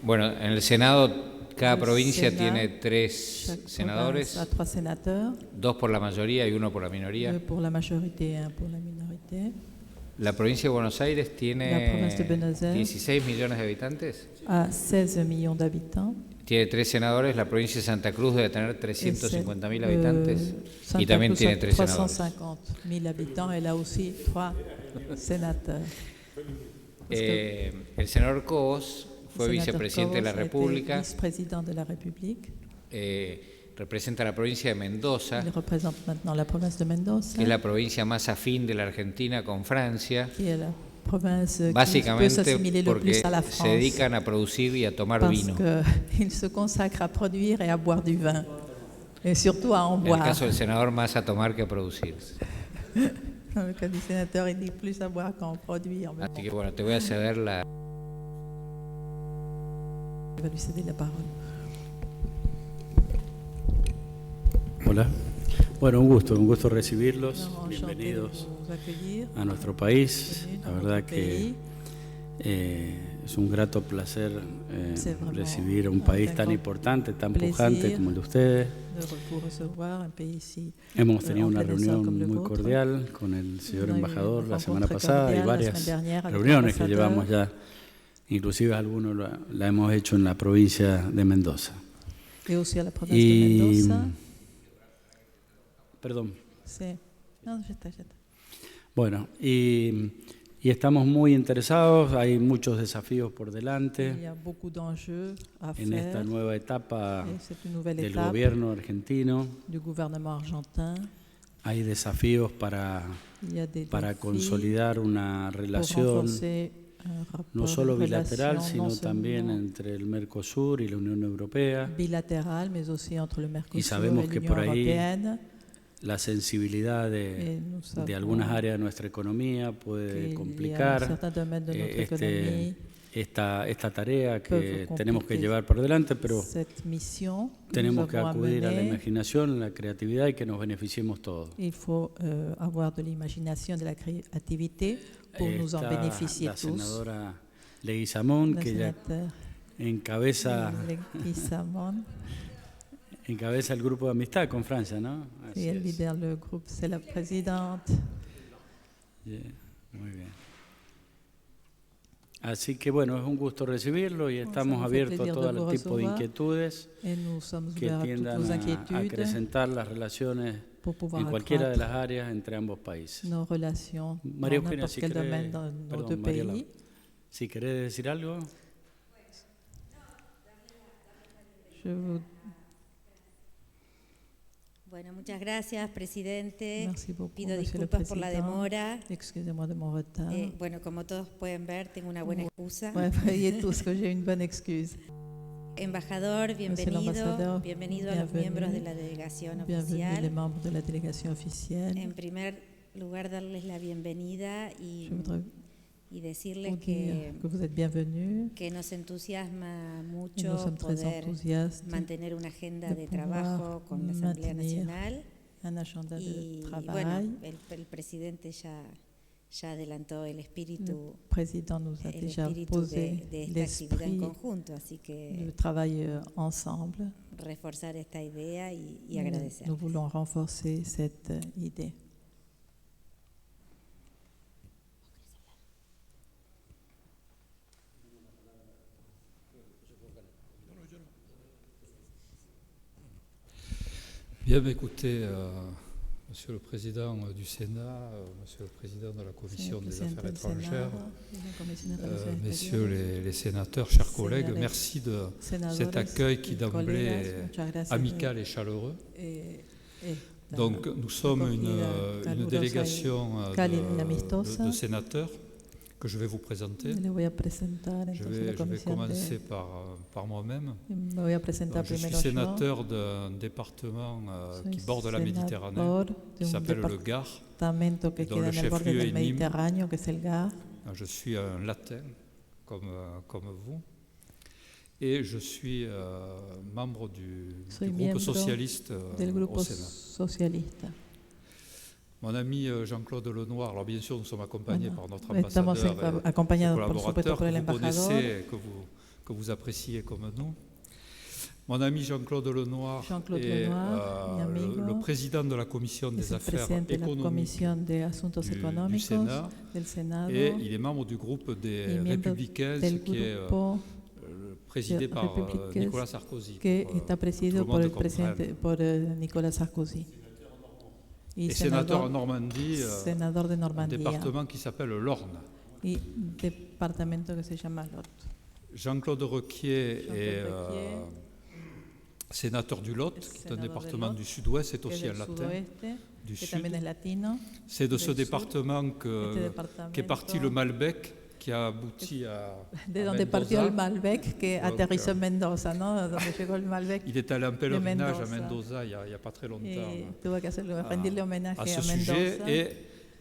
Bueno, en el Senado cada Le provincia Sénat, tiene 3 chaque senadores, province a 3 sénateurs, 2 por la mayoría y 1 por la minoría. 2 pour la majorité et 1 pour la minorité. La provincia de Buenos Aires La province de tiene Buenos Aires 16 millones de habitantes. a 16 millions d'habitants. Tiene 3 senadores. La provincia de Santa Cruz debe tener 350.000 habitantes. Santa Y también Cruz tiene a 3 senadores. 350 000 habitants. Elle a aussi 3 sénateurs. El senador Cobos fue vicepresidente de la República. Vice-président de la République. Representa la provincia de Mendoza, Il représente maintenant la province de Mendoza, que es la provincia más afín de la Argentina con Francia, qui est la province qui peut básicamente s'assimiler le porque plus à la se France, dedican a producir y a tomar parce vino. qu'ils se consacrent à produire et à boire du vin, et surtout à en En el boire. caso del senador, más a tomar que a producir. Dans le cas du sénateur, il dit plus à boire qu'à en produire. Mais Así que bueno, te voy a ceder la... je vais lui céder la parole. Hola. Bueno, un gusto recibirlos. Alors, enchanté de Bienvenidos vous accueillir. a nuestro país. Bienvenue La dans verdad notre que pays. es un grato placer C'est vraiment recibir a un un país gran tan importante, tan plaisir pujante como el de ustedes. De vous recevoir, un pays si Hemos tenido una organizado reunión como el muy vôtre. cordial con el señor On a eu embajador une la semana rencontre pasada y cordiale la varias semaine dernière avec reuniones que l'ambassadeur. llevamos ya, inclusive algunos la hemos hecho en la provincia de Mendoza. Et aussi à la province de Mendoza. Perdón. Sí. No, ya está. Bueno, y estamos muy interesados, hay muchos desafíos por Il y delante a beaucoup d'enjeux à en esta faire. nueva etapa Et c'est une nouvelle del étape gobierno argentino. du gouvernement argentin. Hay desafíos para Il y a des défis consolidar una pour relación renforcer un rapport, no solo une bilateral, relation sino non también seulement entre el Mercosur y la Unión Europea. bilatérale, mais aussi entre le Mercosur sabemos et que l'Union por ahí européenne. La sensibilidad Et nous savons de algunas áreas de nuestra economía puede qu'il y a complicar certains domaines de notre économie esta tarea que peuvent tenemos que compliquer llevar por delante, pero cette mission que tenemos nous que avons à acudir a la mener. imaginación, a la creatividad y que nos beneficiemos todos. Il faut avoir de l'imagination, de la créativité pour nous en bénéficier la tous. senadora Leguizamón, La que ella sénateur encabeza el grupo de amistad con Francia, ¿no? et elle lidère le groupe, c'est la présidente. Muy bien. Así que bueno, es un gusto recibirlo y estamos ça me fait abiertos a plaisir todo de vous tipo de recevoir. inquietudes Et nous sommes que ouverts à toutes tiendan vos a inquiétudes acrecentar las relaciones pour pouvoir en cualquiera de accroître las áreas entre ambos países. nos relations María dans Eugenia, n'importe si quel querés, domaine dans nos perdón, deux Mariela, pays. si querés decir algo. Je vous Bueno, muchas gracias, presidente. Merci beaucoup, Pido Monsieur le disculpas por la Président. demora. Excusez-moi de mon retard. Bueno, como todos pueden ver, tengo una buena excusa. Ouais, voyez tous que j'ai une bonne excuse. Embajador, bienvenido. l'ambassadeur, Bienvenido a los bienvenue. miembros de la delegación Bienvenue les oficial. membres de la délégation officielle. En primer lugar, darles la bienvenida y Je voudrais decirles vous dire que vous êtes bienvenus. que nos entusiasma Et nous mucho sommes très poder enthousiastes mantener una agenda de de pouvoir trabajo con la Asamblea maintenir Nacional. un agenda de Y travail. bueno, el presidente ya adelantó el Le espíritu, président nous a el déjà espíritu posé de esta actividad en l'esprit conjunto, así de que travailler ensemble. reforzar esta idea y Nous agradecer. voulons renforcer cette idée. Bien, écoutez, Monsieur le Président du Sénat, Monsieur le Président de la Commission des Affaires étrangères, Messieurs les sénateurs, chers collègues, merci de cet accueil qui d'emblée est amical et chaleureux. Donc nous sommes une délégation de sénateurs que je vais vous présenter. Je vais commencer par moi-même. Je suis sénateur d'un département qui borde la Méditerranée, qui s'appelle le Gard, dont le chef-lieu est Nîmes. Je suis un latin, comme vous, et je suis membre du groupe socialiste au Sénat. Mon ami Jean-Claude Lenoir, alors bien sûr nous sommes accompagnés par notre Estamos ambassadeur et acompañados, por supuesto, collaborateur por el que vous embajador. connaissez, que vous appréciez comme nous. Mon ami Jean-Claude Lenoir est le président de la Commission des affaires économiques du Sénat et il est membre du groupe des Républicains, ce qui est présidé par Nicolas Sarkozy. Que está presidido por el presidente, por Nicolas Sarkozy. Et sénateur en Normandie, senador de un Normandía, département qui s'appelle l'Orne. y departamento que se llama Lot. Jean-Claude Requier est sénateur du Lot, qui est un département du sud-ouest, c'est aussi un latin du sud. C'est de ce département qu'est parti le Malbec, qui a abouti à De donde partió el Malbec, que aterrizó en Mendoza, ¿no? Donde llegó el Malbec. Il est allé en pèlerinage à Mendoza il n'y a pas très longtemps Tuvo que rendirle homenaje à a ce sujet Mendoza. et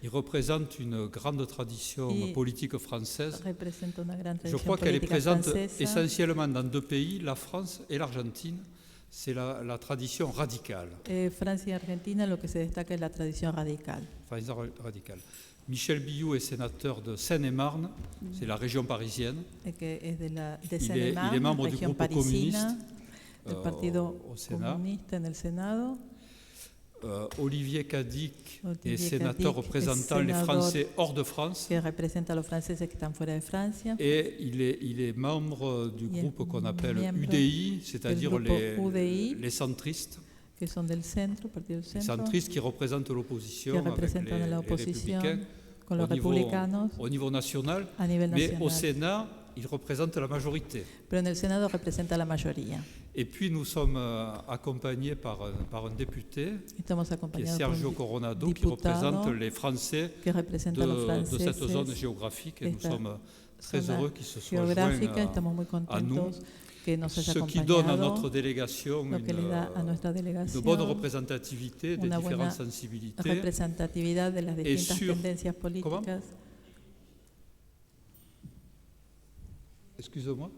il représente une grande tradition politique française. Representa una gran Je tradición crois qu'elle est política présente francesa. essentiellement dans deux pays, la France et l'Argentine. C'est la tradition radicale. Francia y Argentina, lo que se destaca es la tradición radical. Michel Billoux est sénateur de Seine-et-Marne, c'est la région parisienne. Que es de Il est Seine-et-Marne, membre du región groupe communiste parisina, del Partido au Sénat. Comunista en el Senado. Olivier Cadic Olivier est sénateur Cadic représentant est les sénateur Français hors de France. Que representa a los franceses que están fuera de Francia. Et il est membre du groupe qu'on appelle miembro UDI, c'est-à-dire del grupo UDI, les centristes. que son del centro, partido del Les centro, centristes qui représentent l'opposition que avec representan a la les oposición républicains con los republicanos au niveau national. a nivel Mais nacional. au Sénat, il représente la majorité. Pero en el Senado representa la mayoría. Et puis nous sommes accompagnés par un député Estamos qui est acompañados Sergio por un Coronado, qui diputado représente les Français que representa a los de franceses cette zone géographique. Et nous esta sommes très zona heureux qu'il se soit geográfica. joint Estamos muy à nous, contentos que nos haya ce qui donne à acompañado, notre délégation lo que le da a nuestra une delegación bonne représentativité des una différentes buena sensibilités. representatividad de las distintas sur- tendencias políticas. Excusez-moi.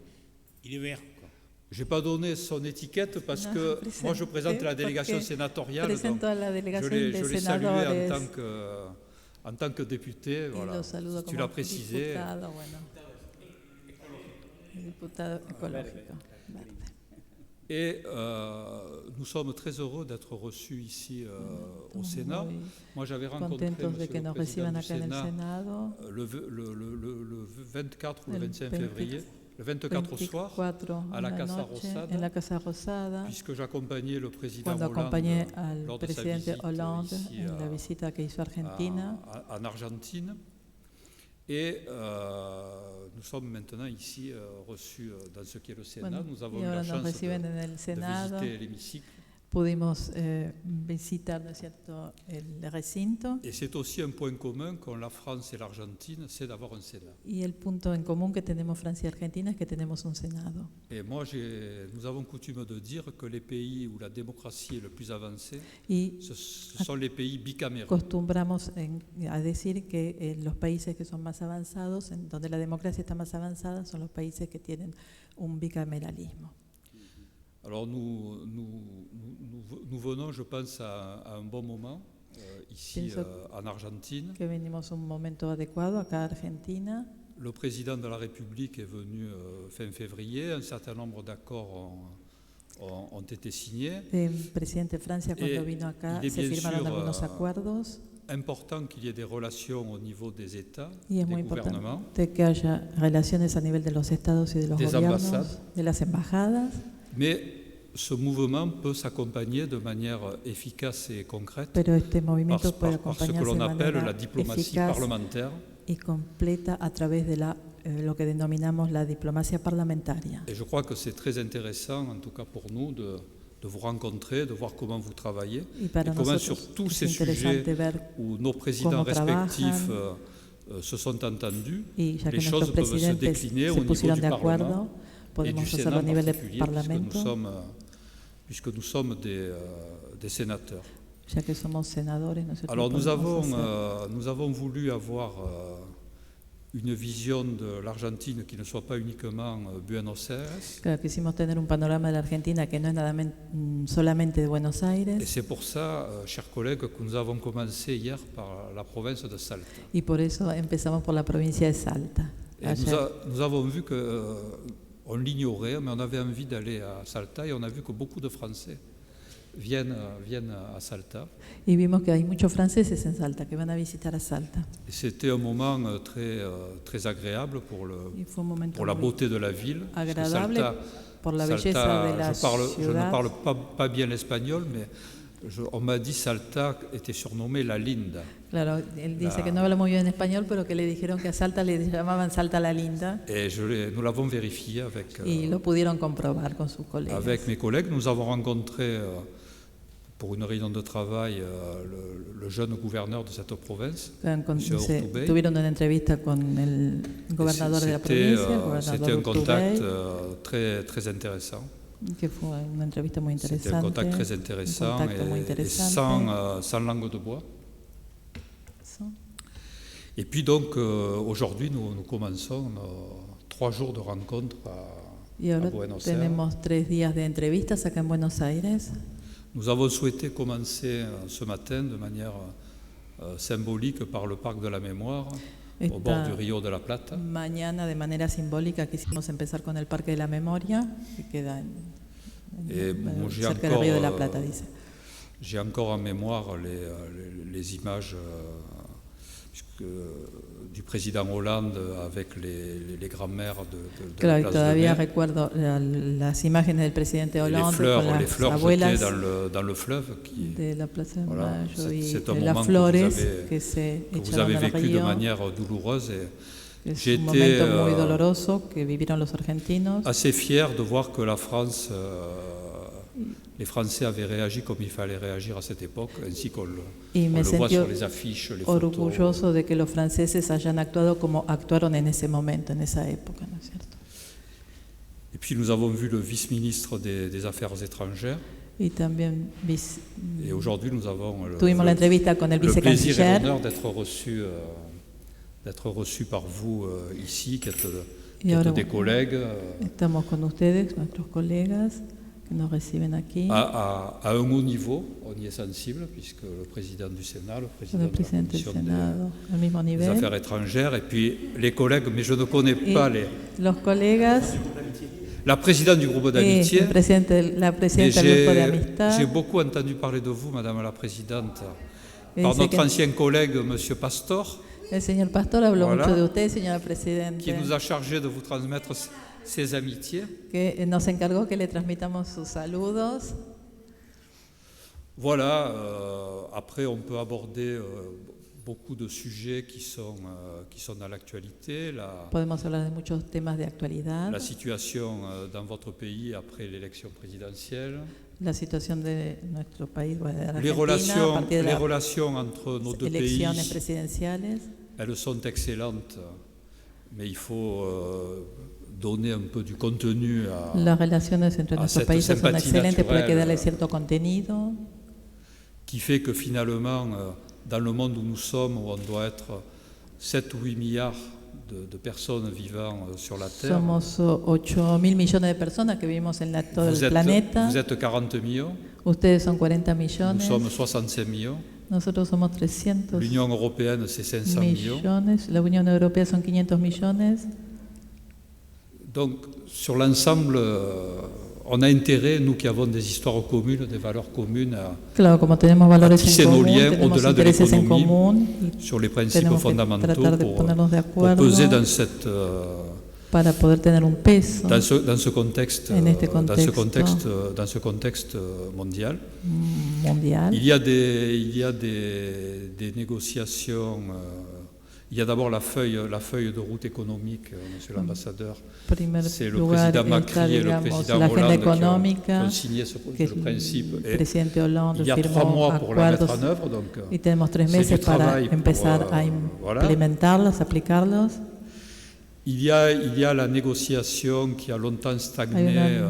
Il est vert. Je n'ai pas donné son étiquette parce No, que presente, moi je présente la délégation porque sénatoriale. Donc Presento a la je delegación l'ai de salué senadores en tant que député. y Voilà. lo saludo Tu como l'as précisé. diputado, bueno, diputado ecológico. Verde. Et nous sommes très heureux d'être reçus ici au Sénat. Muy Moi j'avais rencontré contentos de que monsieur le nos président reciban du acá en el Sénat Senado. le 24 ou le El 25 20 février, le 24 au soir, 24 à la en Casa noche, Rosada, en la Casa Rosada, puisque j'accompagnais le président cuando Hollande acompañé al lors de sa presidente visite Hollande ici en la visita que hizo a Argentina. en Argentine. Et nous sommes maintenant ici reçus dans ce qui est le Sénat. Bueno, Nous avons y eu la ahora nos chance reciben en el de Senado. visiter l'hémicycle. Pudimos visitar, ¿no es cierto?, el recinto. Et c'est aussi un point commun qu'ont la France et l'Argentine, c'est d'avoir un Sénat. Y el punto en común que tenemos Francia y Argentina es que tenemos un Senado. Et moi, nous avons coutume de dire que les pays où la démocratie est le plus avancée, Y ce sont les pays bicaméraux. acostumbramos a decir que los países que son más avanzados, en donde la democracia está más avanzada, son los países que tienen un bicameralismo. Alors nous venons, je pense, à un bon moment ici en Argentine. Que venimos un momento adecuado acá a Argentina. Le président de la République est venu fin février. Un certain nombre d'accords ont été signés. El presidente de Francia, cuando vino acá, se firmaron algunos acuerdos. Important qu'il y ait des relations au niveau des États, Y es des muy gouvernements. importante que haya relaciones a nivel de los estados y de los Des gobiernos, ambassades. de las embajadas. Mais ce mouvement peut s'accompagner de manière efficace et concrète Pero este movimiento puede par ce que acompañarse l'on de appelle manera la diplomatie eficaz parlementaire. y completa a través de lo que denominamos la diplomacia parlamentaria. Et je crois que c'est très intéressant, en tout cas pour nous, de vous rencontrer, de voir comment vous travaillez, Y para et comment nosotros sur tous es ces sujets interesante ver où nos présidents cómo respectifs trabajan. Se sont entendus, Y ya que les nuestros choses peuvent se presidentes décliner au se niveau pusieron du de Parlement acuerdo, et du podemos Sénat hacerlo a en nivel de particulier, Parlamento, puisque nous sommes des sénateurs. ya que somos senadores. ¿No es cierto? Alors nous Podemos hacer. avons voulu avoir une vision de l'Argentine qui ne soit pas uniquement Buenos Aires. Claro, quisimos tener un panorama de la Argentina que no es nada solamente de Buenos Et Aires. c'est pour ça, chers collègues, que nous avons commencé hier par la province de Salta. Y por eso empezamos por la provincia de Salta. Et nous avons vu que, on l'ignorait, mais on avait envie d'aller à Salta et on a vu que beaucoup de Français viennent à Salta. Y vimos que hay muchos franceses en Salta que van a visitar a Salta. Et c'était un moment très agréable Y fue un momento pour la muy beauté de la ville. Parce que agradable Salta, por la belleza de la je ne ciudad. parle pas bien l'espagnol, mais on m'a dit Salta était surnommée la Linda. Claro, él dice que no habla muy bien español, pero que le dijeron que a Salta le llamaban Salta la Linda. Et nous l'avons vérifié Y lo pudieron comprobar con sus colegas. avec mes collègues. Nous avons rencontré, pour une réunion de travail, le jeune gouverneur de cette province, M. Urtubey. Tuvieron una entrevista con el gobernador de la provincia, el gobernador C'était un contact Urtubey, très intéressant. que fue una entrevista muy interesante. C'était un contact très intéressant et sans langue de bois. Et puis donc, aujourd'hui, nous commençons 3 jours de rencontres Y à ahora Buenos Aires. tenemos 3 días de entrevistas acá en Buenos Aires. Nous avons souhaité commencer ce matin de manière symbolique par le Parc de la Mémoire, au bord du Río de la Plata. Mañana, de manera simbólica, quisimos empezar con el Parque de la Memoria, que queda cerca del Río de la Plata, dice. J'ai encore en mémoire les images du président Hollande avec les grands-mères de Claro, la y place todavía de Mai. recuerdo las imágenes del presidente Hollande con Les las fleurs abuelas jetées dans le fleuve. de la Plaza de Voilà, Mayo y c'est un de las moment flores que que se vous echaron avez al vécu de río. manière douloureuse. Et Es j'ai un été momento muy doloroso que vivieron los argentinos. assez fier de voir que la France, les Français avaient réagi comme il fallait réagir à cette époque, ainsi qu'on le voit sur les affiches, les photos. Orgulloso de que los franceses hayan actuado como actuaron en ese momento, en esa época, ¿no es cierto? Et puis nous avons vu le vice-ministre des Affaires étrangères. Y también Et aujourd'hui, nous avons tuvimos la entrevista con el le plaisir et vicecanciller. l'honneur d'être reçu par vous ici, qui êtes ahora, des collègues. Estamos con ustedes, nuestros colegas, que nos reciben aquí. À un haut niveau, on y est sensible, puisque le président du Sénat, le président El de la presidente del Commission Senado, al mismo des nivel. Affaires étrangères, et puis les collègues, mais je ne connais pas Los colegas, la présidente du groupe y d'amitié. la presidenta del grupo de amistad. J'ai beaucoup entendu parler de vous, Madame la Présidente, Y par dice notre que ancien collègue, Monsieur Pastor, el señor Pastor habló Voilà. mucho de usted, señora Presidente, qui nous a chargé de vous transmettre ses amitiés. que nos encargó que le transmitamos sus saludos. Voilà, après on peut aborder beaucoup de sujets qui sont dans l'actualité, Podemos hablar de muchos temas de actualidad, la situation dans votre pays après l'élection présidentielle, la situación de nuestro país, bueno, de les Argentina, a partir de les las relations entre nos deux elecciones pays, presidenciales. elles sont excellentes, mais il faut donner un peu du contenu Las relaciones entre nuestros cette países son sympathie excelentes, pero hay que naturelle, darle cierto contenido. qui fait que finalement, dans le monde où nous sommes, où on doit être 7 ou 8 milliards de personnes vivant sur la Terre, Somos 8.000 millones de personas que vivimos en todo el planeta. vous êtes 40 millions, Ustedes son 40 nous millones. sommes 65 millions, Nosotros somos 300 l'Union européenne c'est 500 millions. millones. La Unión Europea son 500 millones. Donc sur l'ensemble, on a intérêt, nous qui avons des histoires communes, des valeurs communes, Claro, como tenemos valores tisser en nos común, liens tenemos au-delà de intereses en l'économie común y sur les principes tenemos que fondamentaux tratar de pour ponernos de acuerdo peser dans cette... para poder tener un peso dans ce contexte, en este dans ce contexte mondial. mundial. Il y a des négociations. Il y a d'abord la feuille de route économique, Monsieur l'ambassadeur. C'est le président Macri et le président Hollande qui ont signé ce principe. Et il y a 3 mois pour la mettre en œuvre. Donc, y tenemos 3 meses para empezar a implementarlos, aplicarlos. Il y a la négociation qui a longtemps stagné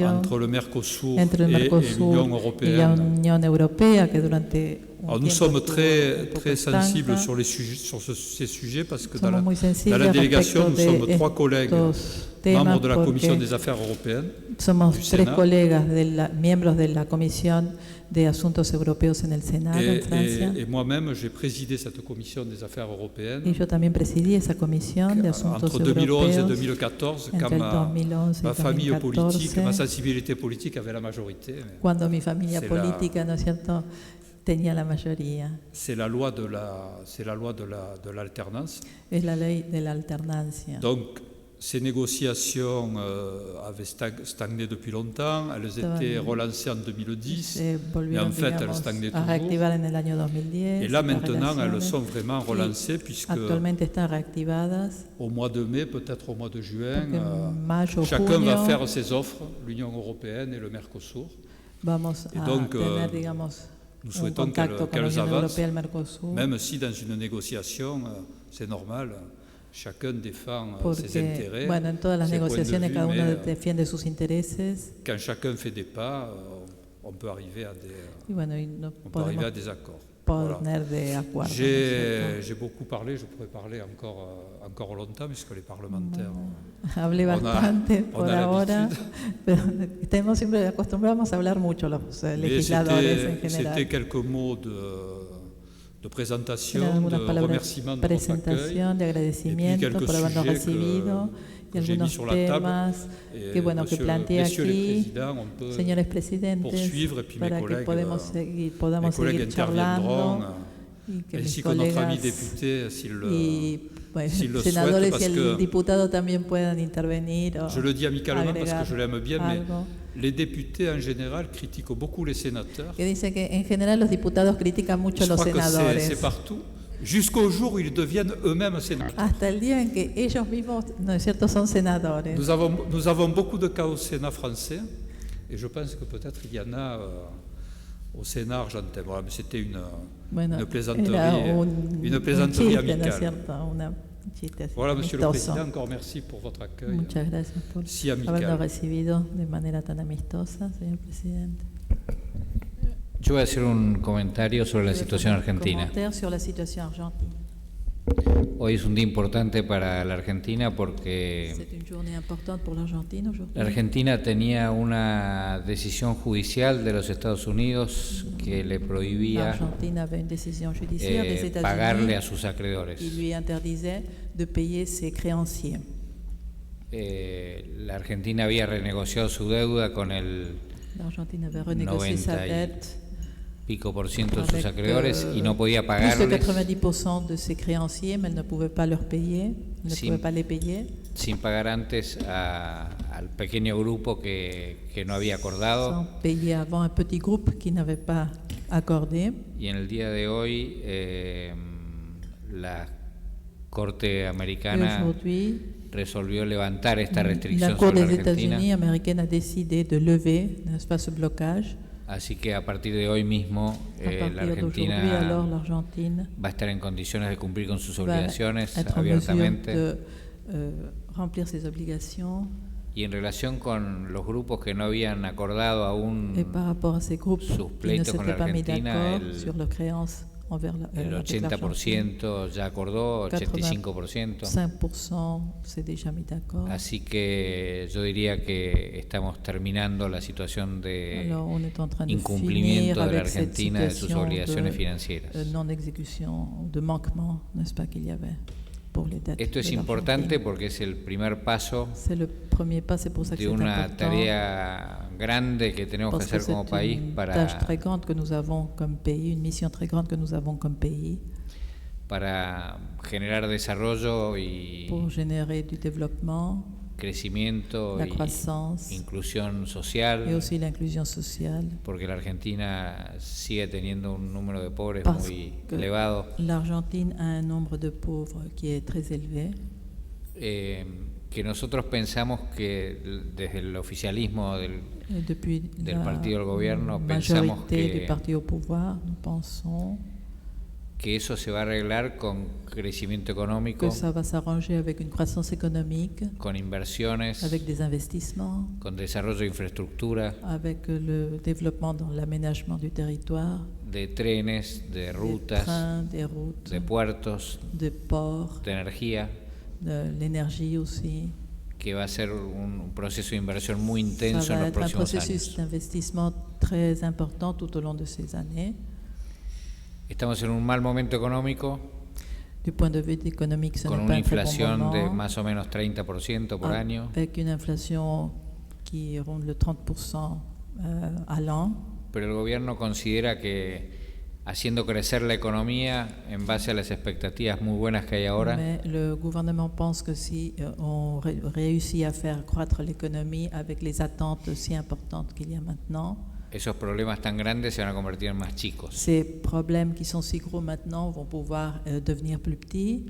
entre le Mercosur et l'Union y la européenne. Unión Europea, que durante Alors, nous sommes très sensibles sur ces sujets parce que dans la délégation, nous sommes 3 collègues membres de la Commission des Affaires européennes. Somos du 3 Sénat. colegas miembros de la Comisión de Asuntos Europeos en el Senado en Francia. Et moi-même, j'ai présidé cette Commission des Affaires européennes. Y yo también presidí esa comisión de asuntos Entre 2011 et europeos 2014, entre quand el 2011 y ma famille 2014, politique, ma sensibilité politique avait la majorité. cuando mi familia c'est política, ¿no es cierto?, tenía la mayoría. C'est la loi de l'alternance. Es la ley de la alternancia. Donc, ces négociations avaient stagné depuis longtemps. Elles étaient relancées en 2010. Mais en fait, elles stagnaient a reactivar en el año toujours. 2010. Et là, las maintenant, elles relaciones, sont vraiment relancées puisque actualmente están reactivadas. au mois de mai, peut-être au mois de juin, Porque en mayo, chacun junio, va faire ses offres, l'Union européenne et le Mercosur. vamos Et a donc, tener, digamos, Nous un souhaitons contacto con la qu'elles Unión avancent, Europea, el Mercosur, même si dans une négociation, c'est normal, chacun défend ses porque, intérêts. bueno, en todas las ses points de negociaciones vue, cada uno mais, defiende sus intereses quand chacun fait des pas, on peut arriver à y bueno, y no on peut arriver podemos à des accords. poner Voilà. de acuerdo. ¿no es cierto? J'ai beaucoup parlé, je pourrais parler encore longtemps, puisque les parlementaires... Hablé bastante on por a ahora, l'habitude. pero siempre acostumbramos a hablar mucho los Mais legisladores en c'était general. quelques mots de présentation, Eran algunas de palabras remerciement de de votre accueil. presentación, de agradecimiento quelques por habernos sujets recibido y que j'ai mis algunos sur la table. temas Et que bueno que planteé messieurs les aquí, présidents, on peut señores presidentes, poursuivre et puis mes para que collègues, podamos mes collègues seguir charlando interviendront, y que mis ainsi que notre ami colegas député, s'il y pues, s'il le senadores souhaite, y parce el que diputado también puedan intervenir o je le dis amicalement parce agregar que je l'aime bien, mais algo. les députés en général critiquent beaucoup les sénateurs. Que dice que en general los diputados critican mucho a Je los crois que senadores. c'est partout, jusqu'au jour où ils deviennent eux-mêmes sénateurs. Hasta el día en que ellos mismos, ¿no es cierto?, son senadores. Nous avons beaucoup de cas au Sénat français, et je pense que peut-être il y en a au Sénat argentin. Voilà, mais c'était une plaisanterie, era une un plaisanterie chiste, ¿no es amicale. cierto? Un chiste así, Voilà, Monsieur le amistoso. Président, encore merci pour votre accueil Muchas gracias por si habernos amical. recibido de manera tan amistosa, señor presidente. Yo voy a hacer un comentario sobre la situación argentina. Commentaire sur la situation argentine. Hoy es un día importante para la Argentina porque C'est une journée importante pour l'Argentine aujourd'hui. la Argentina tenía una decisión judicial de los Estados Unidos que le prohibía L'Argentine avait une décision judiciaire des États-Unis pagarle a sus acreedores. qui lui interdisait de payer ses créanciers. La Argentina había renegociado su deuda con el L'Argentine avait renégocié sa 90 y dette pico por ciento de sus avec acreedores y no podía plus de pagarles 90% de ses créanciers, mais elle ne pouvait pas leur payer, elle ne Sí. pouvait pas les payer, sin pagar antes al pequeño grupo que no había acordado. sans payer avant un petit groupe qui n'avait pas accordé. Y en el día de hoy la Corte Et Americana aujourd'hui, resolvió levantar esta la restricción Cour sobre des la Argentina. États-Unis américaine a décidé de lever, n'est-ce pas, ce blocage. Así que a partir de hoy mismo À la partir d'aujourd'hui, alors Argentina l'Argentine va a estar en condiciones de cumplir con sus va obligaciones être en mesure abiertamente. de remplir ses obligations. Y en relación con los grupos que no habían acordado aún Et par rapport à ces groupes sus qui ne pleitos con la s'étaient pas mis Argentina, d'accord sur leurs créances envers el avec l'Argentine, 80% ya acordó, 85%. 5% s'est déjà mis d'accord. Así que yo diría que estamos terminando la situación de Alors on est en train de incumplimiento finir de la avec cette Argentina de sus situation obligaciones de financieras. non-exécution, de manquement, n'est-ce pas, qu'il y avait pour les dettes. Esto es de importante l'Argentine. porque es el primer paso C'est le premier pas, c'est pour ça que de c'est una important. tarea grande que tenemos que Parce que hacer como c'est país une para tâche très grande que nous avons comme pays, une mission très grande que nous avons comme pays para generar desarrollo y pour générer du développement, crecimiento la y croissance inclusión et social, aussi l'inclusion sociale. porque la Argentina sigue teniendo un número de pobres Parce muy que elevado. l'Argentine a un nombre de pauvres qui est très élevé. Que nosotros pensamos que desde el oficialismo Et depuis del la partido del gobierno pensamos majorité du que parti au pouvoir, nous pensons que eso se va a arreglar con crecimiento económico, que ça va s'arranger avec une croissance économique, con inversiones, avec des investissements, con desarrollo de infraestructura, avec le développement dans l'aménagement du territoire, de trenes, de des rutas, trains, des routes, de puertos, de ports, de energía, de l'énergie aussi. que va a ser un proceso de inversión muy Ça intenso en va los être un próximos processus años. d'investissement très important tout au long de ces années. Estamos en un mal momento económico, Du point de vue économique, ce con n'est pas una un très bon inflación de moment, más o menos 30% por año, avec une inflation qui ronde le 30% à l'an. pero el gobierno considera que haciendo crecer la economía en base a las expectativas muy buenas que hay ahora, Mais le gouvernement pense que si on réussit à faire croître l'économie avec les attentes si importantes qu'il y a maintenant, esos problemas tan grandes se van a convertir en más chicos. ces problèmes qui sont si gros maintenant vont pouvoir devenir plus petits.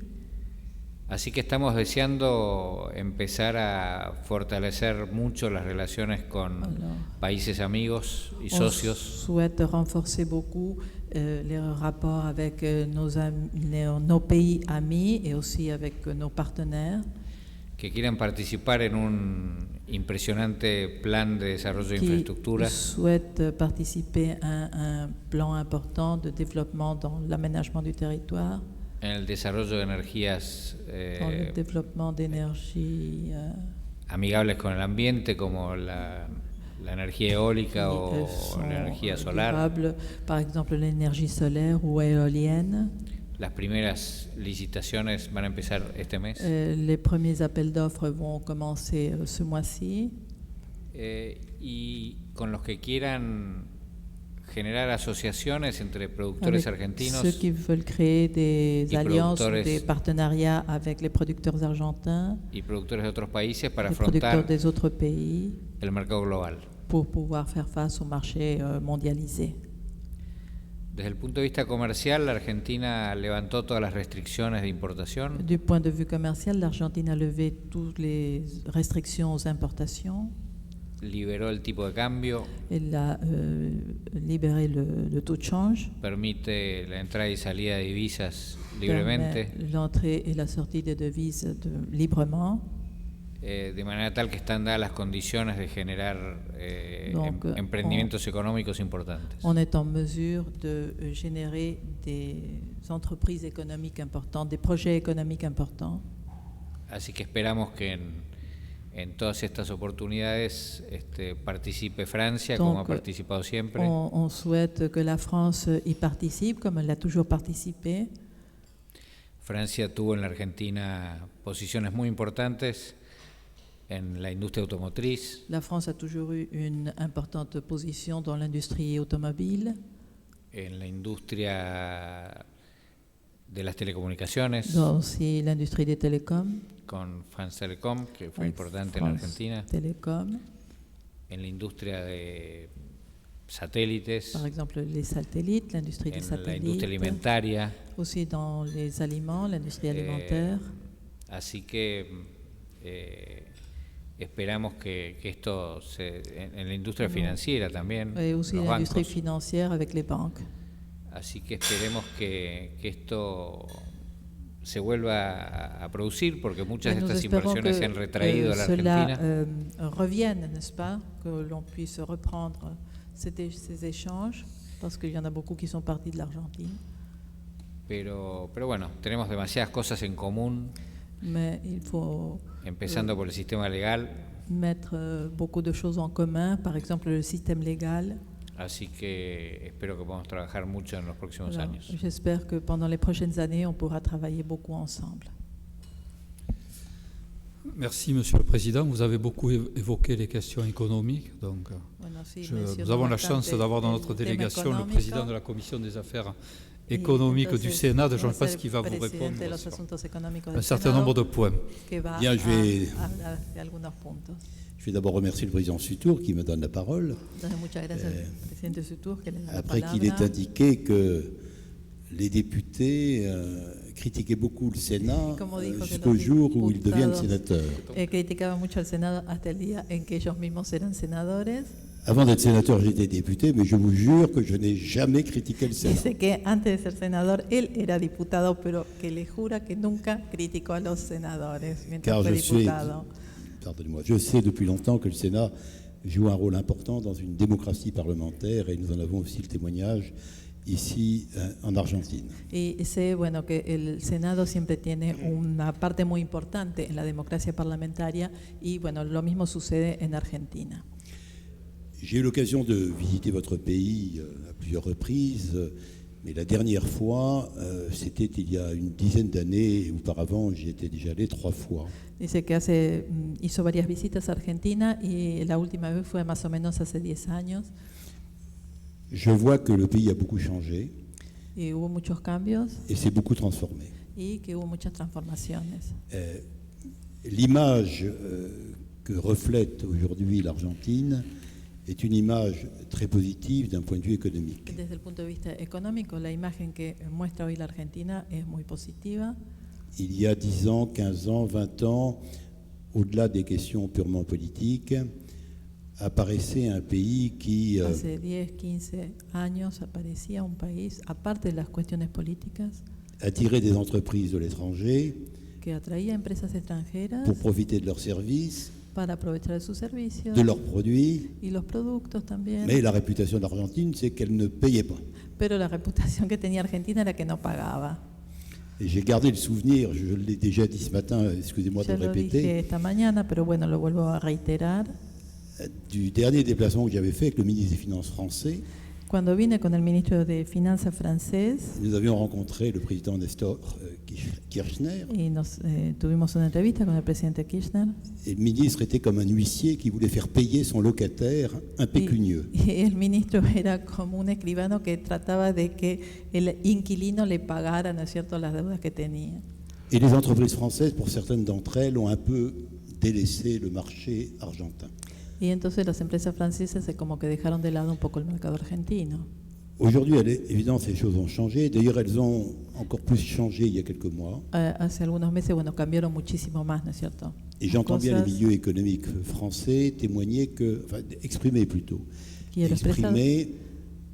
Así que estamos deseando empezar a fortalecer mucho las relaciones con países amigos y On socios souhaite renforcer beaucoup les rapports avec nos pays amis et aussi avec nos partenaires que quieran participar en un impresionante plan de desarrollo de qui infraestructuras, souhaitent participer à un plan important de développement dans l'aménagement du territoire, en el desarrollo de energías dans le développement d'énergie amigables con el ambiente, como la energía eólica o sont la energía solar. durables, par exemple l'énergie solaire ou éolienne. Las primeras licitaciones van a empezar este mes. Les premiers appels d'offres vont commencer ce mois-ci. Y con los que quieran generar asociaciones entre productores Avec argentinos ceux qui veulent créer des y alliances ou productores- des partenariats avec les producteurs argentins, y productores de otros países para les producteurs afrontar des autres pays, el mercado global. pour pouvoir faire face au marché mondialisé. Desde el punto de vista comercial, la Argentina levantó todas las restricciones de importación, Du point de vue commercial, l'Argentine a levé toutes les restrictions aux importations. liberó el tipo de cambio, Elle a libéré le taux de change, permite la entrada y salida de divisas libremente, permet l'entrée et la sortie des devises librement. de manera tal que están dadas las condiciones de generar Donc, emprendimientos económicos importantes. On est en mesure de générer des entreprises économiques importantes, des projets économiques importants. Así que esperamos que en todas estas oportunidades participe Francia, como ha Donc, participado siempre. On souhaite que la France y participe, comme elle a toujours participé. Francia tuvo en la Argentina posiciones muy importantes en la industria automotriz, La France a toujours eu une importante position dans l'industrie automobile, en la industria de las telecomunicaciones, dans aussi l'industrie des télécoms, con France Telecom, que fue avec importante en la France Argentina, Télécom, en la industria de satélites, par exemple les satellites, l'industrie des en la satellites, industria alimentaria. aussi dans les aliments, l'industrie alimentaire. Así que esperamos que esto en la industria financiera también, Et aussi los l'industrie bancos. financière avec les banques. Así que esperemos que esto se vuelva a producir, porque muchas Et de nous estas espérons inversiones se han que retraído a la cela Argentina. revienne, n'est-ce pas, que l'on puisse reprendre ces échanges, parce qu'il y en a beaucoup qui sont partis de l'Argentine. Pero bueno, tenemos demasiadas cosas en común, Mais il faut empezando por el sistema legal, mettre beaucoup de choses en commun, par exemple le système légal. así que espero que podamos trabajar mucho en los próximos Alors, años. j'espère que pendant les prochaines années, on pourra travailler beaucoup ensemble. Merci, Monsieur le Président. Vous avez beaucoup évoqué les questions économiques. Donc, Bueno, sí, nous avons la chance d'avoir dans notre délégation le président de la Commission des affaires économiques du Sénat. Je ne sais pas ce qui va vous répondre sur un certain nombre de points. Bien, je vais d'abord remercier le président Sutour qui me donne la parole. Après qu'il ait indiqué que les députés critiquaient beaucoup le Sénat jusqu'au jour où ils deviennent sénateurs. Criticaban mucho al Senado hasta el día en que ellos mismos eran senadores. Avant d'être sénateur, j'étais député, mais je vous jure que je n'ai jamais critiqué le Sénat. Dice que antes de ser senador, él era diputado, pero que le jura que nunca criticó a los senadores mientras Car fue je sais, diputado. pardonnez-moi, je sais depuis longtemps que le Sénat joue un rôle important dans une démocratie parlementaire et nous en avons aussi le témoignage ici en Argentine. Y sé, bueno, que el Senado siempre tiene una parte muy importante en la democracia parlamentaria y, bueno, lo mismo sucede en Argentina. J'ai eu l'occasion de visiter votre pays à plusieurs reprises, mais la dernière fois, c'était il y a une dizaine d'années. Auparavant, j'y étais déjà allé 3 fois. Dice que hizo varias visitas a Argentina y la última vez fue más o menos hace 10 años. Je vois que le pays a beaucoup changé. Y hubo muchos cambios. Et s'est beaucoup transformé. Y que hubo muchas transformaciones. L'image que reflète aujourd'hui l'Argentine est une image très positive d'un point de vue économique. Desde el punto de vista económico, la imagen que muestra hoy la Argentina es muy positiva. Il y a 10 ans, 15 ans, 20 ans, au-delà des questions purement politiques, apparaissait un pays qui... Hace 10, 15 años aparecía un país, aparte de las cuestiones políticas, attirait des entreprises de l'étranger que atraía empresas extranjeras pour profiter de leurs services, para aprovechar de sus servicios de leurs produits. y los productos también. Mais la réputation de l'Argentine, c'est qu'elle ne payait pas. Pero la reputación que tenía Argentina era que no pagaba. Et j'ai gardé le souvenir, je l'ai déjà dit ce matin, excusez-moi de Ya le lo dije répéter, esta mañana, pero bueno, lo vuelvo a reiterar. du dernier déplacement que j'avais fait avec le ministre des Finances français. Cuando vine con el ministro de Finanzas francés Nous avions rencontré le président Nestor Kirchner. y tuvimos una entrevista con el presidente Kirchner. Et le ministre était comme un huissier qui voulait faire payer son locataire impécunieux. Y el ministro era como un escribano que trataba de que el inquilino le pagara, ¿no es cierto?, las deudas que tenía. Et les entreprises françaises, pour certaines d'entre elles, ont un peu délaissé le marché argentin. Y entonces las empresas francesas como que dejaron de lado un poco el mercado argentino. Aujourd'hui, évidemment, ces choses ont changé. D'ailleurs, elles ont encore plus changé il y a quelques mois. Hace algunos meses, bueno, cambiaron muchísimo más, ¿no es cierto? Et j'entends bien les milieux économiques français témoigner exprimer plutôt, exprimer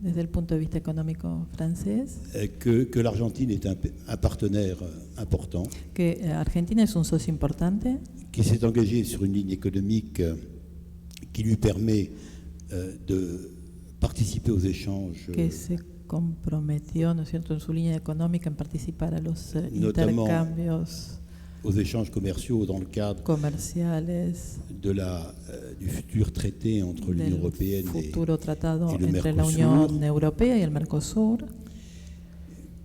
desde el punto de vista económico francés que l'Argentine est un partenaire important, que Argentina es un socio importante, qui s'est engagé sur une ligne économique qui lui permet de participer aux échanges. Que se comprometió, ¿no es cierto?, en su línea económica en participar a los intercambios, aux échanges commerciaux dans le cadre comerciales du futur traité entre l'Union européenne futuro tratado et le entre la Mercosur. Unión Europea y el Mercosur.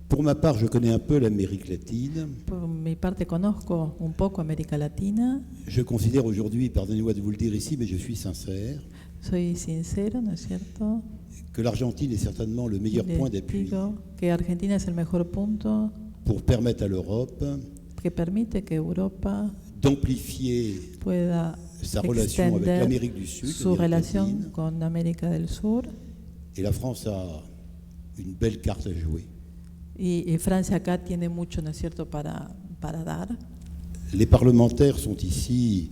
Pour ma part, je connais un peu l'Amérique latine. Por mi parte conozco un poco América Latina. Je considère aujourd'hui, pardonnez-moi de vous le dire ici, mais je suis sincère, Soy sincero, ¿no es cierto? que l'Argentine est certainement le meilleur point d'appui Digo que Argentina es el mejor punto pour permettre à l'Europe que permite que Europa d'amplifier pueda sa relation avec l'Amérique du Sud, su relación con América del Sur. Et la France a une belle carte à jouer. Y Francia acá tiene mucho, ¿no es cierto?, para dar. Les parlementaires sont ici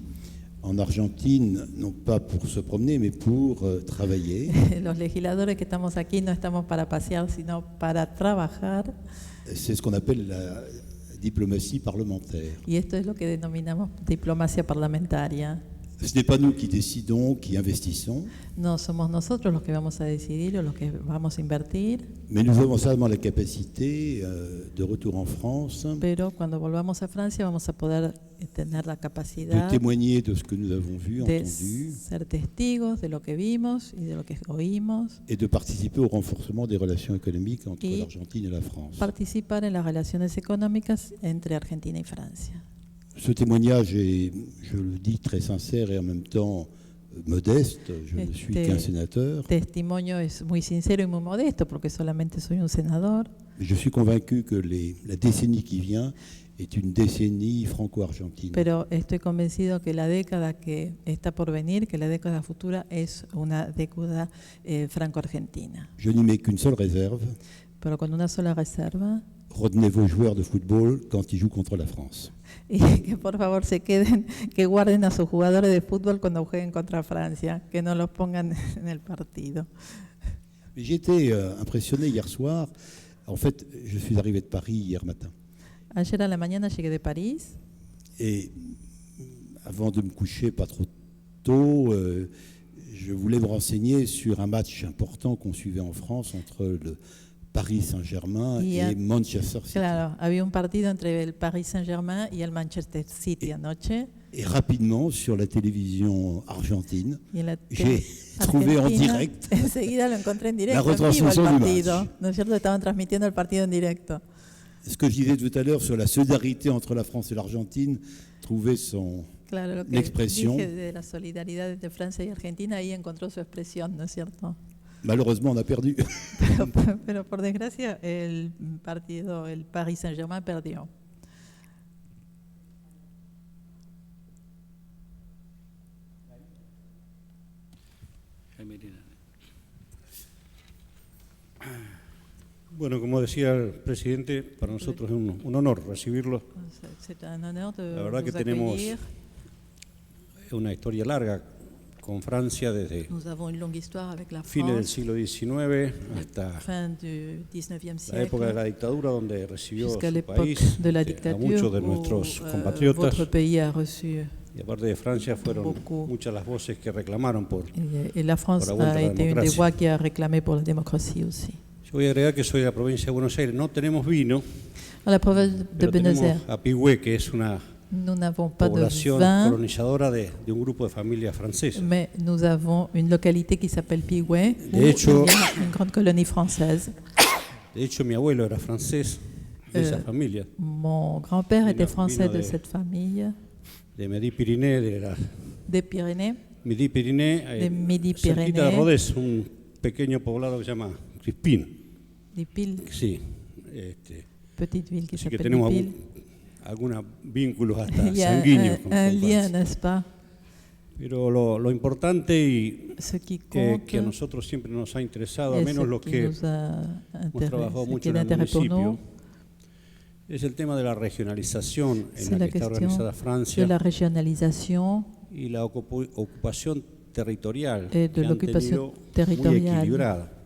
en Argentine, non pas pour se promener, mais pour travailler. Los legisladores que estamos aquí no estamos para pasear, sino para trabajar. C'est ce qu'on appelle la diplomatie parlementaire. Y esto es lo que denominamos diplomacia parlamentaria. Ce n'est pas nous qui décidons, qui investissons, No somos nosotros los que vamos a decidir o los que vamos a invertir, mais nous avons seulement la capacité de retour en France pero cuando volvamos a Francia vamos a poder tener la de capacidad témoigner de ce que nous avons vu, de entendu, ser testigos de lo que vimos y de lo que oímos, et de participer au renforcement des relations économiques entre Y l'Argentine et la France. participar en las relaciones económicas entre Argentina y Francia. Ce témoignage est, je le dis, très sincère et en même temps modeste. Je ne suis qu'un sénateur. Testimonio es muy sincero y muy modesto porque solamente soy un senador. Je suis convaincu que la décennie qui vient est une décennie franco-argentine. Pero estoy convencido que la década que está por venir, que la década futura es una década franco-argentina. Je n'y mets qu'une seule réserve. Pero con una sola reserva. Retenez vos joueurs de football quand ils jouent contre la France. y que por favor se queden, que guarden a sus jugadores de fútbol cuando jueguen contra Francia, que no los pongan en el partido. J'ai été impressionné hier soir. En fait, je suis arrivé de Paris hier matin. Ayer a la mañana llegué de París. Et avant de me coucher pas trop tôt, je voulais me renseigner sur un match important qu'on suivait en France entre le Paris Saint-Germain et Manchester City. Claro, había un partido entre el Paris Saint-Germain y el Manchester City anoche. Et rapidement, sur la télévision argentine, j'ai trouvé en direct enseguida lo encontré en directo, la retransmission en vivo el du partido, match. ¿no es cierto? Estaban transmitiendo el partido en directo. Ce que je disais tout à l'heure sur la solidarité entre la France et l'Argentine trouvait son Claro, lo que expresión. dije de la solidaridad entre Francia y Argentina, ahí encontró su expresión, ¿no es cierto? Malheureusement, on a perdu. Pero por desgracia, el partido, el Paris Saint-Germain perdió. Bueno, como decía el presidente, para nosotros es un honor recibirlo. C'est un honneur de La verdad vous que tenemos accueillir. una historia larga con Francia desde Nous avons une longue histoire avec la fines del France, siglo XIX hasta fin du 19e la época de siècle, la dictadura, donde recibió jusqu'à su l'époque país de la a dictature muchos de où nuestros compatriotas. votre pays a reçu. Y aparte de Francia, fueron beaucoup. muchas las voces que reclamaron por... Et la France Por la vuelta a a la été une des democracia. voix qui a réclamé pour la démocratie aussi. Yo voy a agregar que soy de la provincia de Buenos Aires. No tenemos vino, Dans la province de pero Buenos tenemos Aires, a Pigüé, que es una nous n'avons pas de población vin, colonizadora de un grupo de familias francesas. mais nous avons une localité qui s'appelle Pigoué, où De hecho- il y a une grande colonie française. De hecho, mi abuelo era francés de esa familia, Mon grand-père était français vino de de- cette famille, de Midi-Pyrénées, de la des Pyrénées, Midi-Pyrénées, de Midi-Pyrénées. cerquita de Rodez, un pequeño poblado que se llama Crispín. des Piles, Sí, petite ville qui así que s'appelle tenemos des Piles. algunos vínculos hasta Il y a sanguíneos con un lien, Francia. n'est-ce pas? Pero lo importante y Ce qui que compte, a nosotros siempre nos ha interesado, et al menos ce los qui que nous a hemos trabajado ce qui mucho est en el d'intérêt pour nous, municipio, es el tema de la regionalización en c'est la la que está question organizada de Francia la régionalisation y la ocupación territorial et de que han l'occupation tenido muy territoriale equilibrada.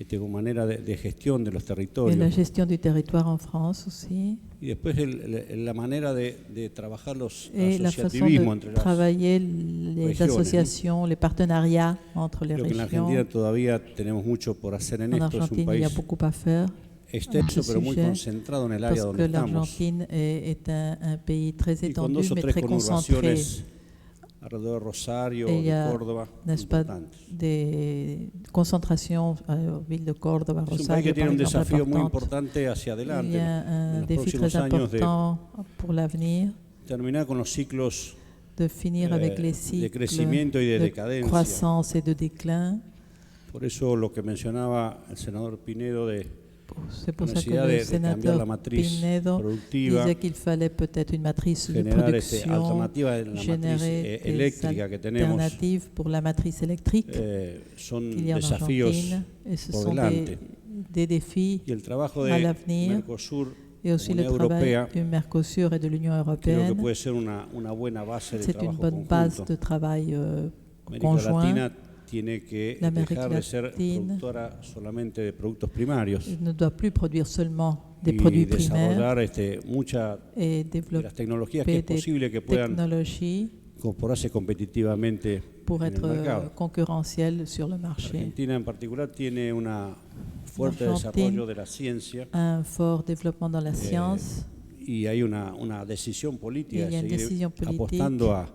Como manera de gestión de los et la territorios. gestion du territoire en France aussi, Y después la manera de trabajar los et la façon asociativismo de entre las... travailler les regiones, associations, les partenariats entre les Creo que en la régions. Argentina todavía tenemos mucho por hacer en En esto. Es un Argentine, il y a país beaucoup à faire extenso, ce pero muy sujet, concentrado en el área parce donde que estamos. l'Argentine est un pays très Y con étendu, dos o mais tres très concentré. conurbaciones alrededor de Rosario, Et il y de a, Córdoba, n'est-ce pas, importantes. des concentrations aux villes de Córdoba, Es un país Rosario, que tiene par un exemple, desafío muy importantes. importante hacia Il adelante y a en un los défi próximos très años de important pour l'avenir, terminar con los ciclos de finir avec les de cycles crecimiento y de de decadencia. croissance et de déclin. Por eso lo que mencionaba el senador Pinedo de C'est pour la ça que necesidad le de cambiar sénateur la matriz Pinedo productiva, disait qu'il fallait peut-être une matrice de generar production, alternativas en la matriz générer des eléctrica que tenemos. alternatives pour la matrice électrique Son qu'il y a en desafíos Argentine. Et ce por sont delante. des défis. Y el trabajo à de l'avenir, Mercosur, Et aussi le Unión travail Europea, du Mercosur et de l'Union creo que européenne. puede ser una buena base de C'est une trabajo bonne base conjunto. de travail América conjoint. Latina tiene que L'Amérique dejar de ser latine productora solamente de productos primarios Il ne doit plus produire seulement des y produits primaires desarrollar muchas et de développer las tecnologías que es des posible que puedan technologies incorporarse competitivamente pour en el être mercado. concurrentiel sur le marché. Argentina en particular tiene un fuerte Argentina desarrollo de la ciencia Un fort développement dans la science. y hay una decisión política Il y a de une seguir décision politique. apostando a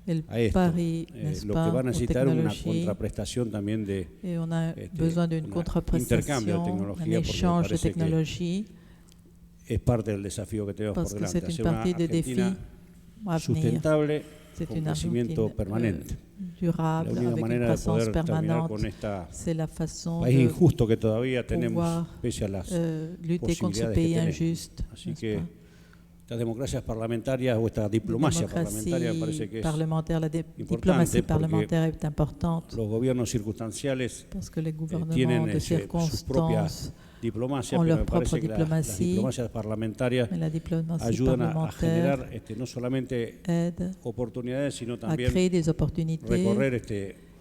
El esto. pari, n'est-ce Lo pas, que va a aux necesitar una technologies. contraprestación también de Et on a este, besoin d'une un contraprestation, intercambio de un tecnología, porque échange de parece que technologies, es parte del desafío que tenemos por parce que delante, c'est une hacer una partie des défis Argentina à venir. sustentable C'est con une crecimiento Argentine permanente. La durable, única avec une manera de croissance poder terminar permanente. con esta C'est la façon país de injusto que todavía tenemos, pouvoir pese a las lutter contre ce posibilidades que pays tenemos. injuste. Así n'est-ce que pas? estas democracias parlamentarias o esta La diplomacia parlamentaria me parece que es parlementaire, la importante diplomatie porque parlementaire est importante los gobiernos circunstanciales parce que les gouvernements tienen de sus propias circonstances diplomacia, ont pero leur me parece propre que las diplomatie, diplomacias parlamentarias mais la diplomatie ayudan a parlementaire generar no solamente aide oportunidades, sino à también créer des opportunités recorrer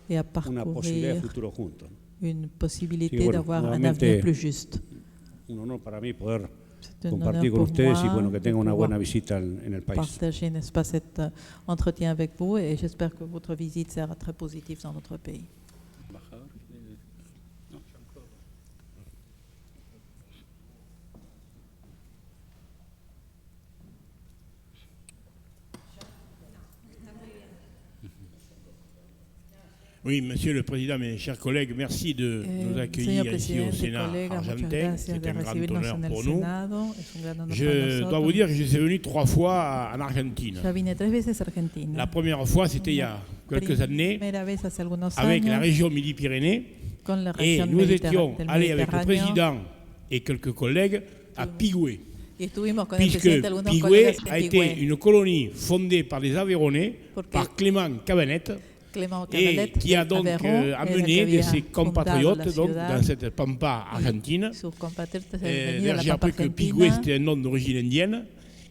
et à una posibilidad de parcourir futuro juntos. une possibilité Sí, bueno, d'avoir un nuevamente, avenir plus juste. Un honor para mí poder C'est un compartir con honneur pour ustedes y moi bueno, que de tengan una pouvoir buena visita en el país. partager, n'est-ce pas, cet entretien avec vous et j'espère que votre visite sera très positive dans notre pays. Oui, Monsieur le Président, mes chers collègues, merci de nous accueillir ici au Sénat argentin. C'est un grand honneur pour nous. Je dois vous dire que je suis venu 3 fois en Argentine. La première fois, c'était il y a quelques années, avec la région Midi-Pyrénées. Et nous étions allés avec le président et quelques collègues à Pigüé. Puisque Pigüé a été une colonie fondée par les Aveyronais, par Clément Cabanet, et qui a donc amené de ses compatriotes donc, dans cette pampa argentine. J'ai appris que Pigüé c'était un nom d'origine indienne.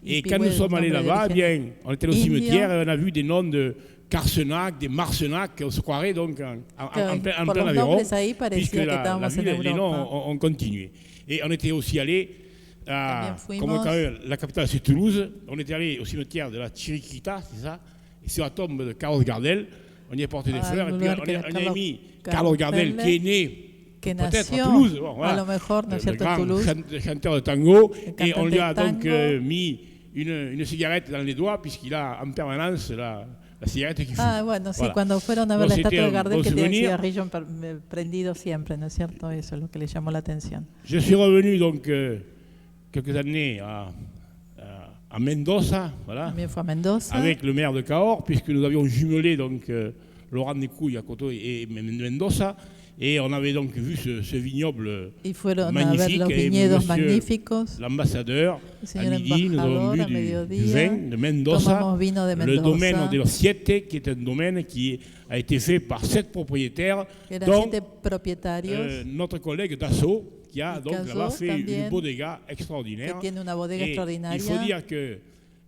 Et quand nous sommes allés là-bas, eh bien, on était au cimetière et on a vu des noms de Carsenac, des Marsenac, on se croirait donc en plein Aveyron, puisque les noms ont continué. Et on était aussi allé comme la capitale c'est Toulouse, on était allé au cimetière de la Chiriquita, c'est ça, et sur la tombe de Carlos Gardel. On y a porté des fleurs et puis on a mis Carlos Gardel qui est né peut-être à Toulouse, bon, voilà, le grand chanteur de tango, et on lui a donc mis une cigarette dans les doigts puisqu'il a en permanence la cigarette qui fume. Ah, bueno, sí, voilà. Cuando fueron a ver la estatua de Gardel que tenía el cigarrillo prendido siempre, ¿no es cierto? Eso es lo que le llamó la atención. Je suis revenu donc quelques années à Mendoza, voilà, avec le maire de Cahors, puisque nous avions jumelé donc Laurent Descouilles à Coto et Mendoza, et on avait donc vu ce vignoble magnifique, et l'ambassadeur, à midi, nous avons bu du vin de Mendoza, le domaine de los Siete, qui est un domaine qui a été fait par 7 propriétaires, dont notre collègue Dassault, qui a donc là-bas fait une bodega extraordinaire. Et il faut dire que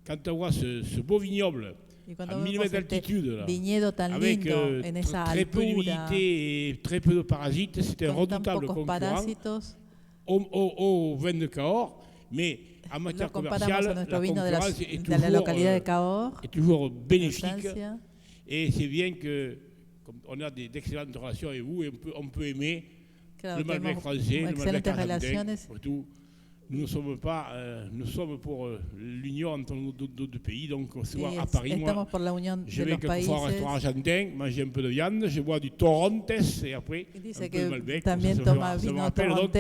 quand on voit ce beau vignoble à 1000 mètres d'altitude, avec très peu d'humidité et très peu de parasites, c'est un redoutable concurrent au vin de Cahors, mais en matière commerciale, la concurrence est toujours bénéfique. Et c'est bien qu'on a d'excellentes relations avec vous et on peut aimer le Malbec français, le Malbec argentin. Surtout, nous sommes pour l'union entre nos deux pays, donc on se voit à Paris. Moi, je vais quelquefois au restaurant argentin, manger un peu de viande, je bois du Torontes et après un peu de Malbec. Ça me rappelle donc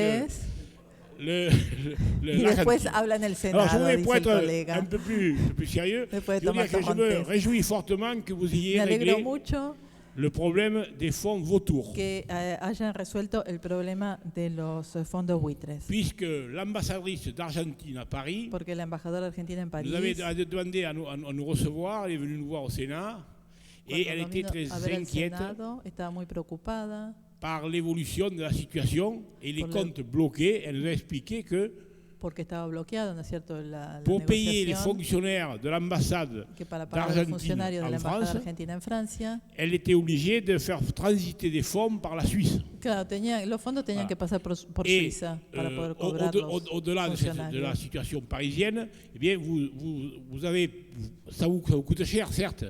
y después habla en el Senado, dice el colega. Un peu plus sérieux, je veux dire que je me réjouis fortement que vous ayez réglé le problème des fonds vautours. Que hayan resuelto el problema de los fondos buitres. Puisque l'ambassadrice d'Argentine à Paris, porque la embajadora argentina en París, nous avait demandé à nous recevoir, elle est venue nous voir au Sénat, et elle était très inquiète par l'évolution de la situation et les comptes bloqués. Elle nous a expliqué que porque estaba bloqueado, ¿no es cierto? Pour payer les fonctionnaires de l'ambassade d'Argentine en Francia, elle était obligée de faire transiter des fonds par la Suisse. Claro, los fondos tenían que pasar por Suiza para poder cobrarlos. Au-delà de la situation parisienne, eh bien, ça vous coûte cher, certes.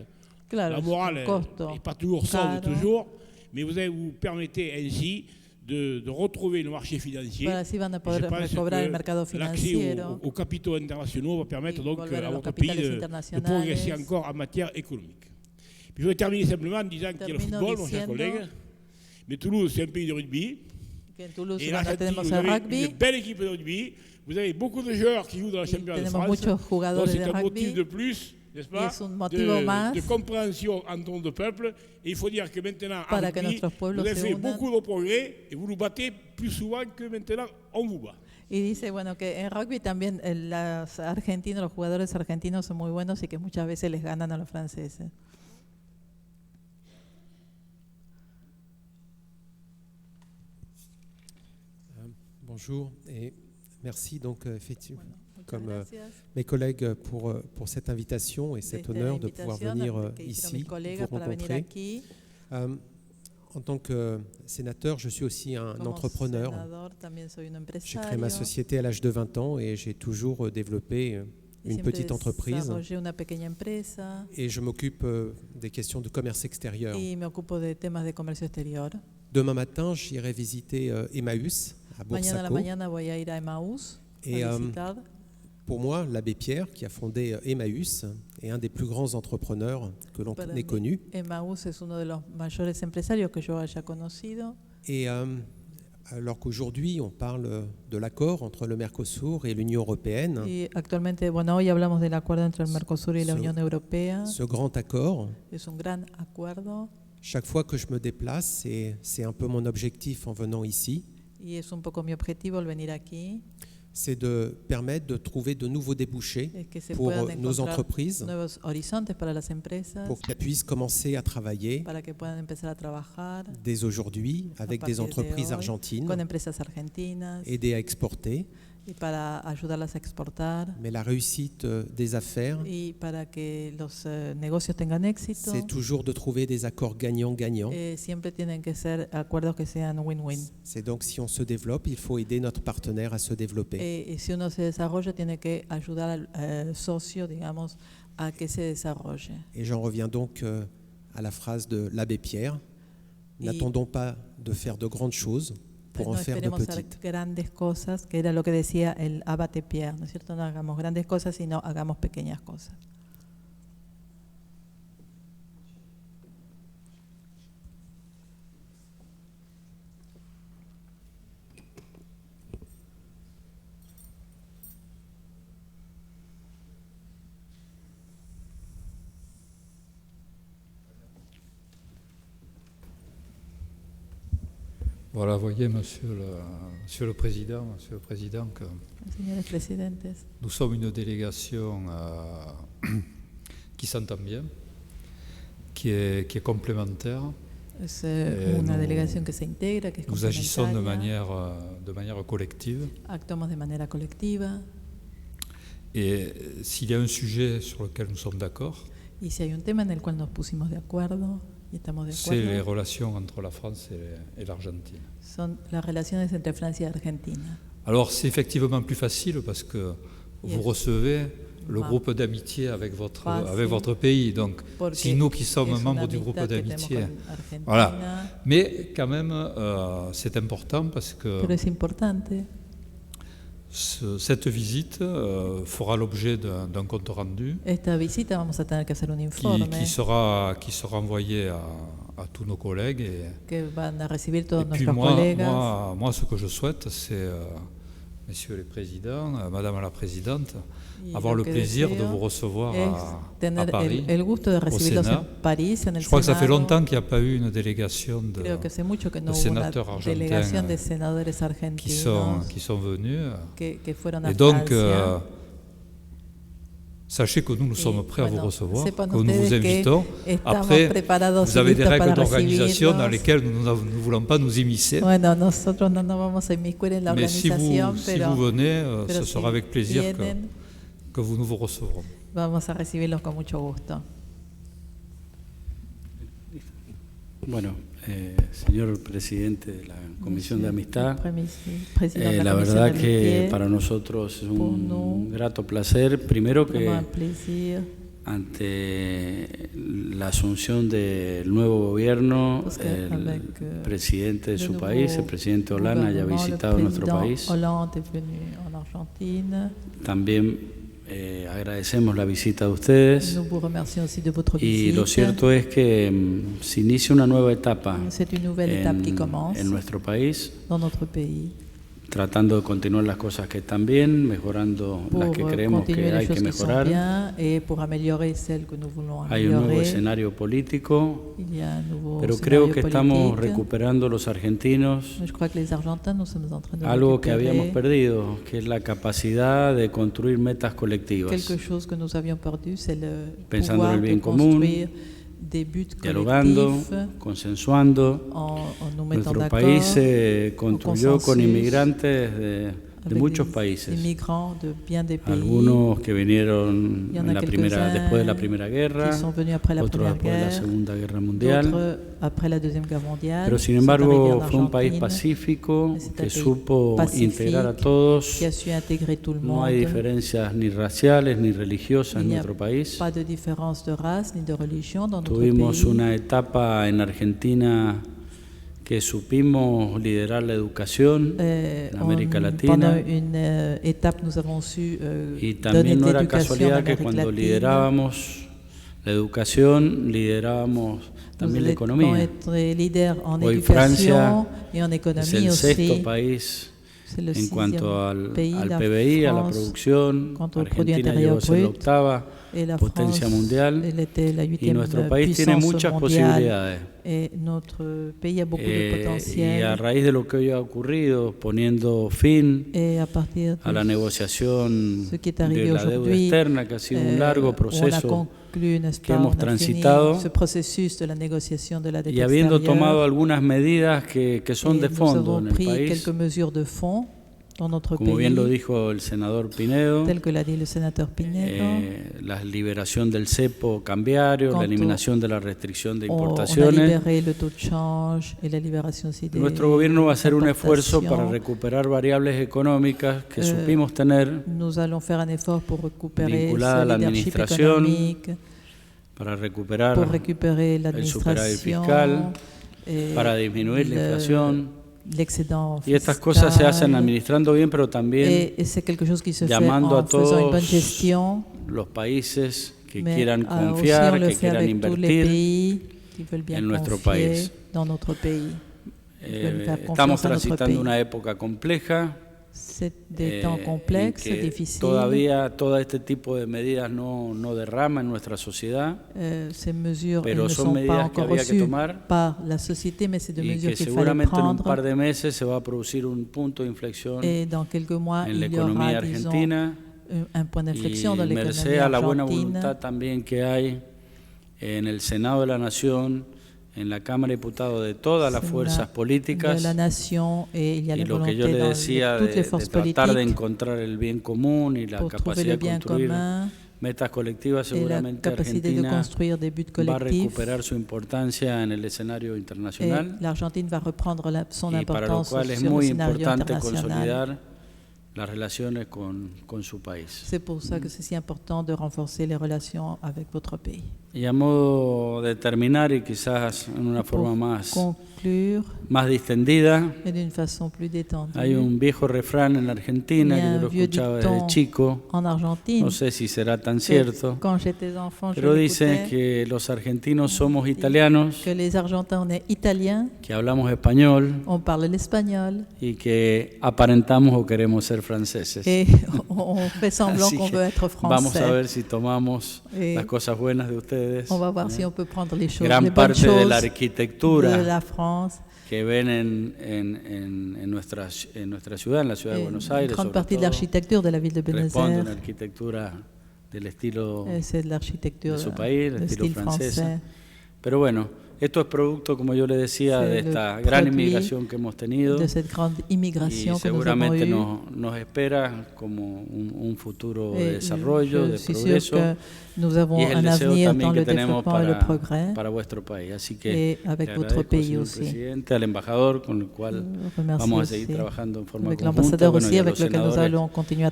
Claro, la morale n'est pas toujours sauve toujours, mais vous permettez ainsi de retrouver le marché financier. Así van a poder recobrar el mercado financiero. Aux capitaux internationaux va permettre donc à votre pays de progresser encore en matière économique. Puis je vais terminer simplement en disant qu'il y a le football, mon cher collègue, mais Toulouse c'est un pays de rugby. Et l'Argentine, vous avez une belle équipe de rugby. Vous avez beaucoup de joueurs qui jouent dans la Championnat de France. Donc c'est un motif de plus, n'est-ce pas, de compréhension entre nos deux peuples. Et il faut dire que maintenant, en rugby, vous avez fait beaucoup de progrès et vous nous battez plus souvent que maintenant on vous bat. Y dice, bueno, que en rugby también los jugadores argentinos son muy buenos y que muchas veces les ganan a los franceses. Bonjour et merci donc effectivement comme mes collègues pour cette invitation et cet honneur de pouvoir venir ici vous rencontrer. En tant que sénateur, je suis aussi un entrepreneur. J'ai créé ma société à l'âge de 20 ans et j'ai toujours développé une petite entreprise. Et je m'occupe des questions de commerce extérieur. Demain matin, j'irai visiter Emmaüs à Boursaco. Et pour moi, l'abbé Pierre, qui a fondé Emmaüs, est un des plus grands entrepreneurs que l'on ait connu. Et alors qu'aujourd'hui, on parle de l'accord entre le Mercosur et l'Union européenne. Ce grand accord, chaque fois que je me déplace, c'est un peu mon objectif en venant ici, c'est de permettre de trouver de nouveaux débouchés pour nos entreprises, pour qu'elles puissent commencer à travailler dès aujourd'hui avec des entreprises argentines, aider à exporter. Mais la réussite des affaires, c'est toujours de trouver des accords gagnant-gagnant. C'est donc si on se développe, il faut aider notre partenaire à se développer. Et j'en reviens donc à la phrase de l'abbé Pierre. N'attendons pas de faire de grandes choses pour en faire de petites. Grandes cosas, que era lo que decía el abate Pierre, ¿no es cierto? No hagamos grandes cosas, sino hagamos pequeñas cosas. Voilà, voyez, Monsieur le Président, que nous sommes une délégation qui s'entend bien, qui est complémentaire. Nous agissons de manière collective. Et s'il y a un sujet sur lequel nous sommes d'accord, c'est les relations entre la France et l'Argentine. Alors c'est effectivement plus facile parce que vous recevez le groupe d'amitié avec votre pays. Donc c'est nous qui sommes membres du groupe d'amitié. Voilà. Mais quand même, c'est important parce que cette visite fera l'objet d'un compte rendu qui sera envoyé à tous nos collègues. Et puis moi, ce que je souhaite, c'est, messieurs les présidents, madame la présidente, avoir le plaisir de vous recevoir à Paris, au Sénat. Je crois que ça fait longtemps qu'il n'y a pas eu une délégation de sénateurs argentins qui sont venus. Et donc, sachez que nous sommes prêts à vous recevoir, que nous vous invitons. Après, vous avez des règles d'organisation dans lesquelles nous ne voulons pas nous immiscer. Mais si vous venez, ce sera avec plaisir que nous vous recevrons. Vamos a recibirlos con mucho gusto. Bueno, señor presidente de la Comisión de Amistad, la verdad que para nosotros es un grato placer, primero que ante la asunción del nuevo gobierno, el presidente de su país, el presidente Hollande, haya visitado nuestro país. También agradecemos la visita de ustedes y lo cierto es que se inicia una nueva etapa en nuestro país, tratando de continuar las cosas que están bien, mejorando las que creemos que hay que mejorar. Hay un nuevo escenario político, pero creo que estamos recuperando los argentinos algo que habíamos perdido, que es la capacidad de construir metas colectivas, pensando en el bien común, dialogando, consensuando. Nuestro país se construyó con inmigrantes de muchos países, algunos que vinieron después de la Primera Guerra, otros después de la Segunda Guerra Mundial, pero sin embargo fue un país pacífico que supo integrar a todos. No hay diferencias ni raciales ni religiosas en nuestro país. Tuvimos una etapa en Argentina que supimos liderar la educación en América Latina, y también no era casualidad que cuando liderábamos la educación, liderábamos también la economía. Hoy Francia es el sexto país en cuanto al PBI, a la producción. Argentina llegó a ser la octava potencia mundial, y nuestro país tiene muchas posibilidades. Y a raíz de lo que hoy ha ocurrido, poniendo fin a la negociación de la deuda externa, que ha sido un largo proceso que hemos transitado, y habiendo tomado algunas medidas que son de fondo en el país, como bien lo dijo el senador Pinedo, la liberación del cepo cambiario, la eliminación de la restricción de importaciones. Nuestro gobierno va a hacer un esfuerzo para recuperar variables económicas que supimos tener vinculadas a la administración, para recuperar el superávit fiscal, para disminuir la inflación. Y estas cosas se hacen administrando bien, pero también llamando a todos los países que quieran confiar, que quieran invertir en nuestro país. Estamos transitando una época compleja, en que todavía todo este tipo de medidas no derrama en nuestra sociedad, pero son medidas que había que tomar, y que seguramente en un par de meses se va a producir un punto de inflexión en la economía argentina, y merced a la buena voluntad también que hay en el Senado de la Nación, en la Cámara de Diputados, de todas las fuerzas políticas, y lo que yo le decía de tratar de encontrar el bien común y la capacidad de construir metas colectivas, seguramente Argentina va a recuperar su importancia en el escenario internacional, y para lo cual es muy importante consolidar las relaciones con su país. C'est pour ça que c'est si important de renforcer les relations avec votre pays. Y a modo de terminar, y quizás en una forma más distendida, hay un viejo refrán en Argentina que yo lo escuchaba desde chico, no sé si será tan cierto, pero dice que los argentinos somos italianos, que hablamos español, y que aparentamos o queremos ser franceses. Así que vamos a ver si tomamos las cosas buenas de ustedes. Gran parte de la arquitectura que ven en nuestra ciudad, en la ciudad de Buenos Aires, sobre todo, responde a una arquitectura del estilo de su país, el estilo francés. Pero bueno, esto es producto, como yo le decía, de esta gran inmigración que hemos tenido, y seguramente nos espera como un futuro de desarrollo, de progreso, y es el deseo también que tenemos para vuestro país. Así que le agradezco, señor presidente, al embajador, con el cual vamos a seguir trabajando en forma conjunta, bueno, y a los senadores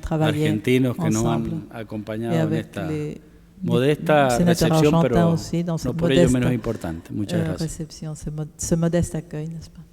argentinos que nos han acompañado en esta modesta recepción, pero no por ello menos importante. Muchas gracias. Ce modeste accueil, n'est-ce pas?